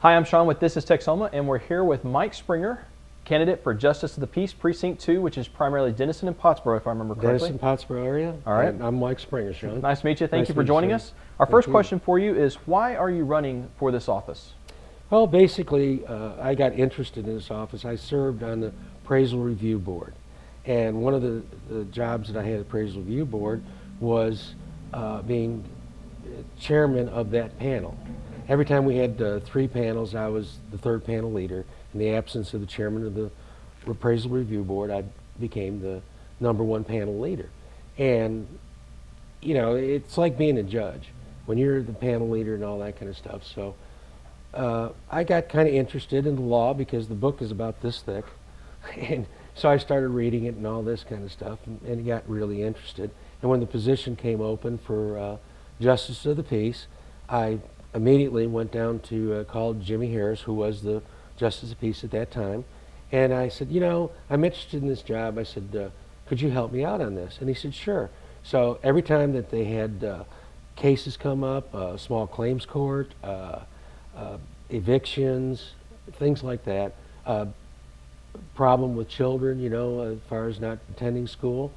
Hi, I'm Sean with This is Texoma, and we're here with Mike Springer, candidate for Justice of the Peace, Precinct 2, which is primarily Denison and Pottsboro, if I remember correctly. Denison, Pottsboro area. All right. And I'm Mike Springer, Sean. Nice to meet you. Thank Nice you to for meet you, joining sir. us. Our Thank first you. question for you is, why are you running for this office? Well, basically, I got interested in this office. I served on the Appraisal Review Board. And one of the jobs that I had at the Appraisal Review Board was being chairman of that panel. Every time we had 3 panels, I was the 3rd panel leader. In the absence of the chairman of the Appraisal Review Board, I became the #1 panel leader. And, you know, it's like being a judge when you're the panel leader and all that kind of stuff. So I got kind of interested in the law because the book is about this thick. And so I started reading it and all this kind of stuff and got really interested. And when the position came open for Justice of the Peace, I immediately went down to call Jimmy Harris, who was the Justice of Peace at that time, and I said, you know, I'm interested in this job. I said, could you help me out on this? And he said, sure. So every time that they had cases come up, small claims court, evictions, things like that, problem with children, you know, as far as not attending school,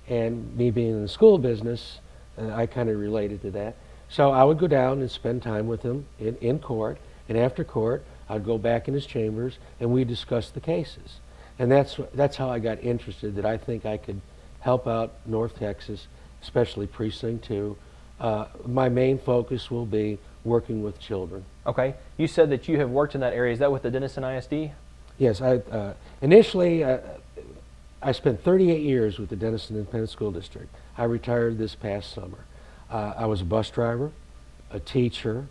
and me being in the school business, I kind of related to that. So I would go down and spend time with him in court, and after court, I'd go back in his chambers, and we'd discuss the cases. And that's how I got interested, that I think I could help out North Texas, especially Precinct 2. My main focus will be working with children. Okay. You said that you have worked in that area. Is that with the Denison ISD? Yes. Initially, I spent 38 years with the Denison Independent School District. I retired this past summer. I was a bus driver, a teacher,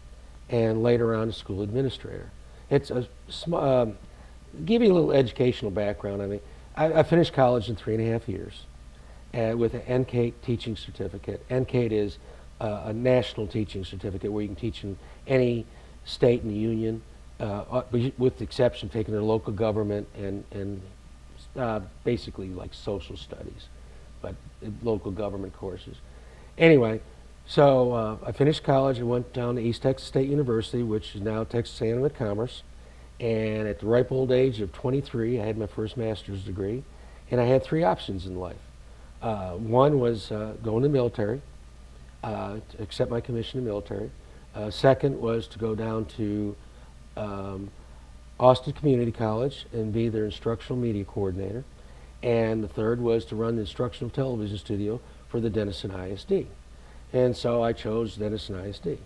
and later on a school administrator. It's give you a little educational background. I mean, I finished college in 3.5 years with an NCATE teaching certificate. NCATE is a national teaching certificate where you can teach in any state in the union, with the exception of taking their local government and basically like social studies, but local government courses. Anyway, so I finished college and went down to East Texas State University, which is now Texas A&M at Commerce. And at the ripe old age of 23, I had my first master's degree, and I had 3 options in life. One was go in the military, to accept my commission in the military. Second was to go down to Austin Community College and be their instructional media coordinator. And the third was to run the instructional television studio for the Denison ISD. And so I chose Denison ISD.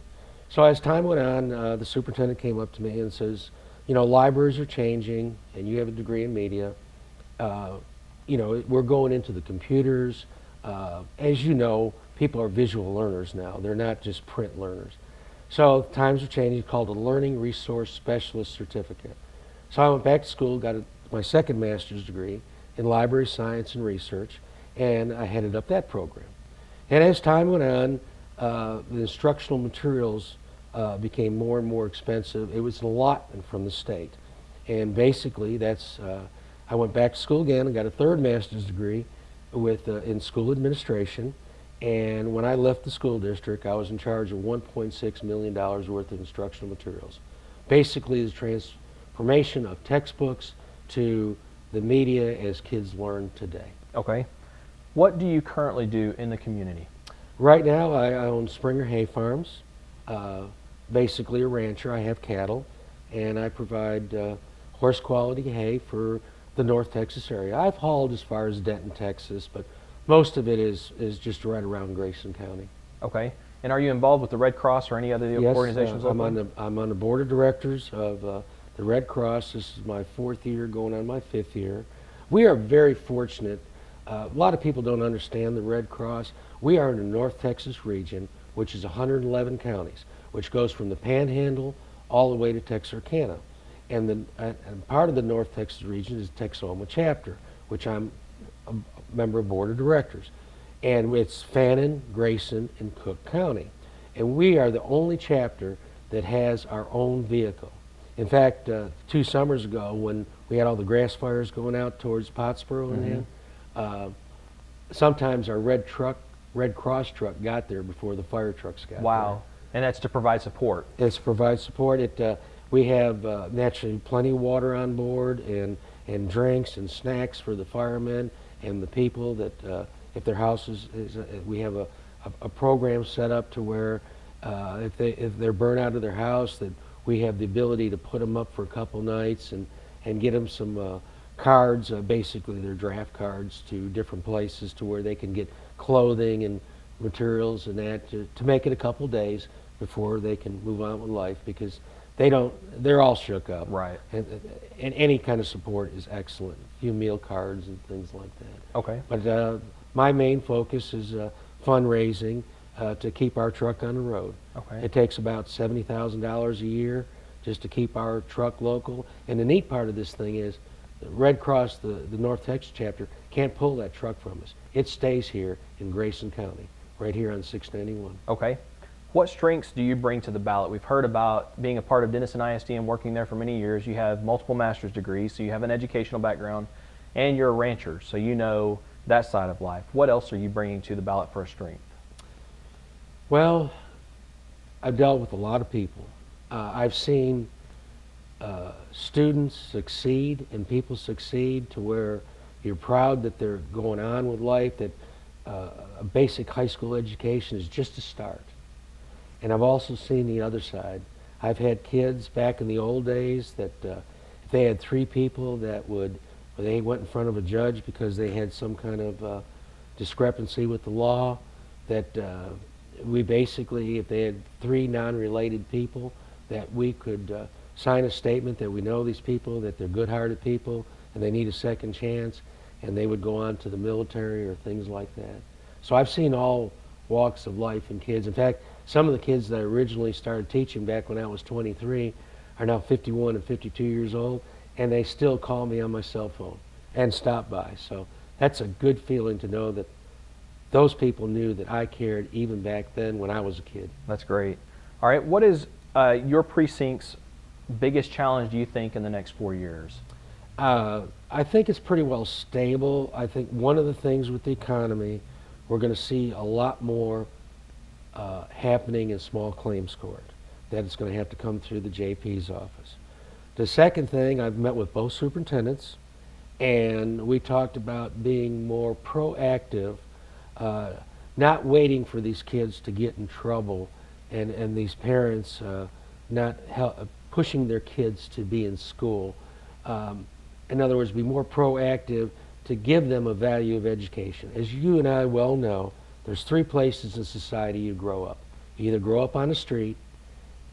So as time went on, the superintendent came up to me and says, you know, libraries are changing and you have a degree in media. You know, we're going into the computers. As you know, people are visual learners now. They're not just print learners. So times are changing. It's called a Learning Resource Specialist Certificate. So I went back to school, got my second master's degree in library science and research, and I headed up that program. And as time went on, the instructional materials became more and more expensive. It was an allotment from the state. And basically, I went back to school again and got a 3rd master's degree in school administration. And when I left the school district, I was in charge of $1.6 million worth of instructional materials. Basically, the transformation of textbooks to the media as kids learn today. Okay. What do you currently do in the community? Right now, I own Springer Hay Farms, basically a rancher. I have cattle, and I provide horse quality hay for the North Texas area. I've hauled as far as Denton, Texas, but most of it is just right around Grayson County. Okay. And are you involved with the Red Cross or any other organizations? Yes, I'm on the board of directors of the Red Cross. This is my 4th year, going on my 5th year. We are very fortunate. A lot of people don't understand the Red Cross. We are in the North Texas region, which is 111 counties, which goes from the Panhandle all the way to Texarkana. And part of the North Texas region is Texoma chapter, which I'm a member of board of directors. And it's Fannin, Grayson, and Cook County. And we are the only chapter that has our own vehicle. In fact, 2 summers ago, when we had all the grass fires going out towards Pottsboro and sometimes our Red Cross truck got there before the fire trucks got there. Wow. And that's to provide support. It's to provide support. We have naturally plenty of water on board and drinks and snacks for the firemen and the people that if their house we have a program set up to where if they're burnt out of their house, that we have the ability to put them up for a couple nights and get them some cards, basically their draft cards, to different places to where they can get clothing and materials and that to make it a couple days before they can move on with life, because they're all shook up. Right. And any kind of support is excellent. A few meal cards and things like that. Okay. But my main focus is fundraising to keep our truck on the road. Okay. It takes about $70,000 a year just to keep our truck local. And the neat part of this thing is the Red Cross, the North Texas chapter, can't pull that truck from us. It stays here in Grayson County, right here on 691. Okay. What strengths do you bring to the ballot? We've heard about being a part of Denison ISD and working there for many years. You have multiple master's degrees, so you have an educational background, and you're a rancher, so you know that side of life. What else are you bringing to the ballot for a strength? Well, I've dealt with a lot of people. I've seen students succeed and people succeed to where you're proud that they're going on with life, that a basic high school education is just a start. And I've also seen the other side. I've had kids back in the old days that if they had 3 people that they went in front of a judge because they had some kind of discrepancy with the law, that we basically, if they had 3 non-related people, that we could sign a statement that we know these people, that they're good-hearted people, and they need a second chance, and they would go on to the military or things like that. So I've seen all walks of life in kids. In fact, some of the kids that I originally started teaching back when I was 23 are now 51 and 52 years old, and they still call me on my cell phone and stop by. So that's a good feeling to know that those people knew that I cared even back then when I was a kid. That's great. All right, what is your precinct's biggest challenge, do you think, in the next 4 years? I think it's pretty well stable. I think one of the things with the economy, we're going to see a lot more happening in small claims court. That it's going to have to come through the JP's office. The second thing, I've met with both superintendents, and we talked about being more proactive, not waiting for these kids to get in trouble, and these parents not pushing their kids to be in school. In other words, be more proactive to give them a value of education. As you and I well know, there's 3 places in society you grow up. You either grow up on the street,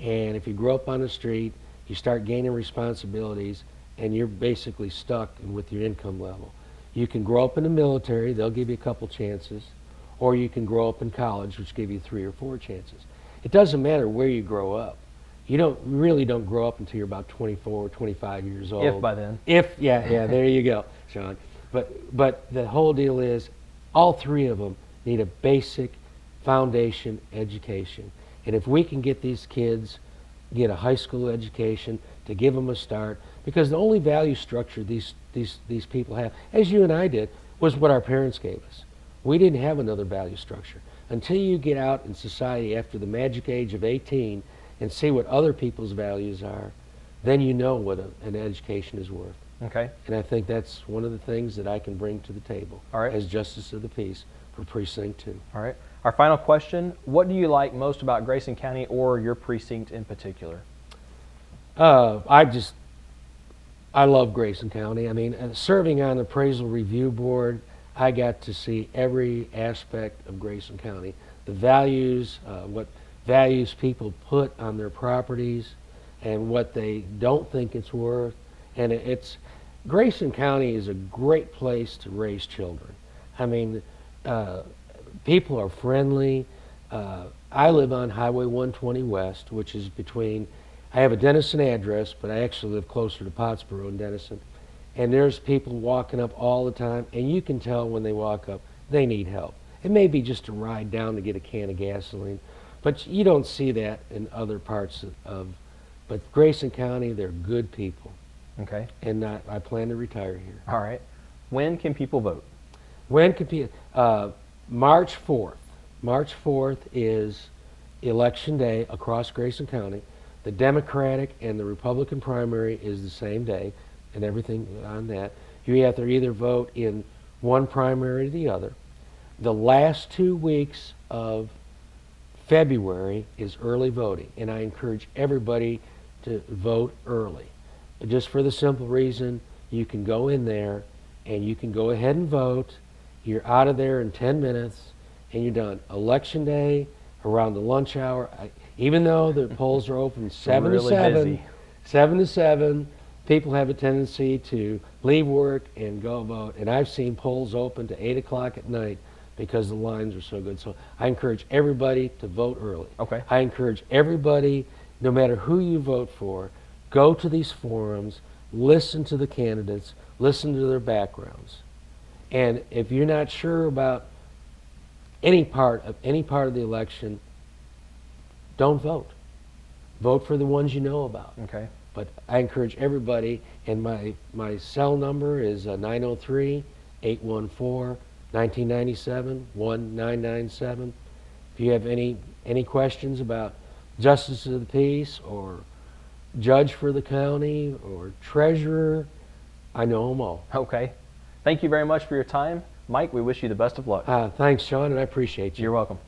and if you grow up on the street, you start gaining responsibilities, and you're basically stuck with your income level. You can grow up in the military, they'll give you a couple chances, or you can grow up in college, which give you 3 or 4 chances. It doesn't matter where you grow up. You really don't grow up until you're about 24 or 25 years old. If by then. Yeah, there you go, Sean. But the whole deal is, all 3 of them need a basic foundation education. And if we can get these kids, get a high school education to give them a start, because the only value structure these people have, as you and I did, was what our parents gave us. We didn't have another value structure. Until you get out in society after the magic age of 18 and see what other people's values are, then you know what an education is worth. Okay. And I think that's one of the things that I can bring to the table as Justice of the Peace for Precinct 2. All right. Our final question, what do you like most about Grayson County or your precinct in particular? I love Grayson County. I mean, serving on the Appraisal Review Board, I got to see every aspect of Grayson County. The values, what values people put on their properties, and what they don't think it's worth. And Grayson County is a great place to raise children. I mean, people are friendly. I live on Highway 120 West, which is I have a Denison address, but I actually live closer to Pottsboro and Denison. And there's people walking up all the time, and you can tell when they walk up, they need help. It may be just a ride down to get a can of gasoline, but you don't see that in other parts but Grayson County, they're good people. Okay. And I plan to retire here. All right. When can people vote? When can people? March 4th. March 4th is Election Day across Grayson County. The Democratic and the Republican primary is the same day, and everything on that. You have to either vote in one primary or the other. The last 2 weeks of February is early voting, and I encourage everybody to vote early. Just for the simple reason, you can go in there and you can go ahead and vote. You're out of there in 10 minutes and you're done. Election day, around the lunch hour, even though the polls are open 7 really to 7, busy. 7 to 7, people have a tendency to leave work and go vote. And I've seen polls open to 8 o'clock at night because the lines are so good. So I encourage everybody to vote early. Okay. I encourage everybody, no matter who you vote for, go to these forums, listen to the candidates, listen to their backgrounds. And if you're not sure about any part of the election, don't vote. Vote for the ones you know about. Okay. But I encourage everybody, and my cell number is 903-814-1997, 1997. If you have any questions about justice of the peace or judge for the county or treasurer, I know them all. Okay. Thank you very much for your time. Mike, we wish you the best of luck. Thanks, Sean, and I appreciate you. You're welcome.